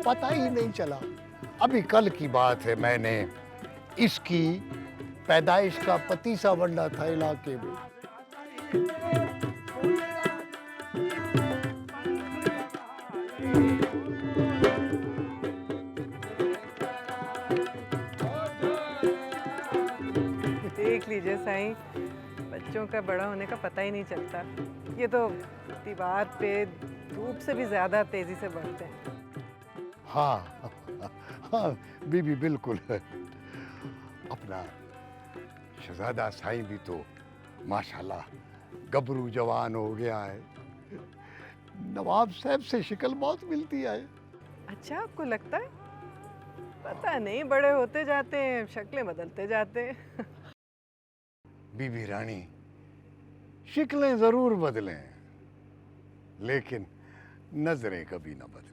पता ही नहीं चला। अभी कल की बात है, मैंने इसकी पैदाइश का पतीसा वंडा था इलाके में। देख लीजिए साईं, बच्चों का बड़ा होने का पता ही नहीं चलता। ये तो दीवार पे धूप से भी ज्यादा तेजी से बढ़ते हैं। हाँ हाँ बीबी, बिल्कुल। अपना शहजादा साईं भी तो माशाल्लाह गबरू जवान हो गया है। नवाब साहब से शिकल बहुत मिलती है। अच्छा, आपको लगता है? पता नहीं, बड़े होते जाते हैं, शक्लें बदलते जाते हैं। बीबी रानी, शिकलें जरूर बदलें, लेकिन नजरें कभी ना बदलें।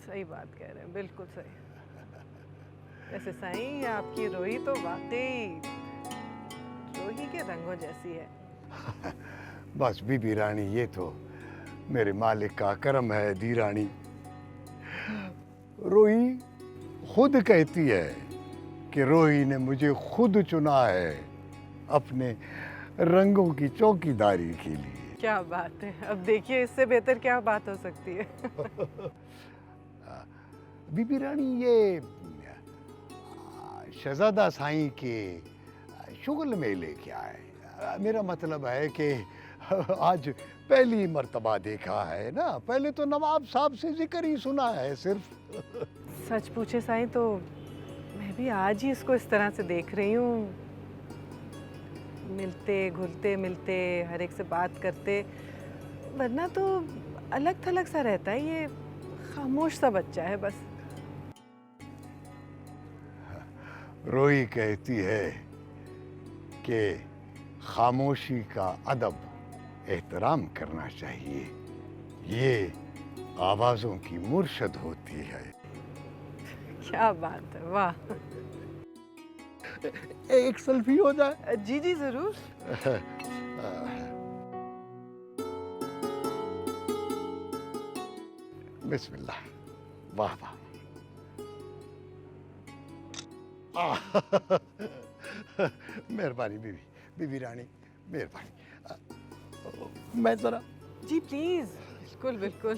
सही बात कह रहे हैं, बिल्कुल सही। वैसे साईं, आपकी रोही तो वाकई रोही के रंगों जैसी है। बस बीबी रानी, ये तो मेरे मालिक का करम है। दी रानी, रोही खुद कहती है कि रोही ने मुझे खुद चुना है अपने रंगों की चौकीदारी के लिए। क्या बात है! अब देखिए, इससे बेहतर क्या बात हो सकती है। बीबी रानी, ये शहजादा साईं के शुगल मेले क्या है? मेरा मतलब है कि आज पहली मर्तबा देखा है ना, पहले तो नवाब साहब से जिक्र ही सुना है सिर्फ। सच पूछे साईं, तो मैं भी आज ही इसको इस तरह से देख रही हूँ। मिलते घुलते मिलते, हर एक से बात करते, वरना तो अलग थलग सा रहता है। ये खामोश सा बच्चा है बस। रोही कहती है कि खामोशी का अदब एहतराम करना चाहिए, ये आवाज़ों की मुर्शद होती है। क्या बात है, वाह! एक सेल्फी हो जाए? जी जी, जरूर। बिस्मिल्लाह। वाह वाह। मेहरबानी बीबी, बीबी रानी, मेहरबानी। मैं जरा। जी प्लीज, बिल्कुल बिल्कुल।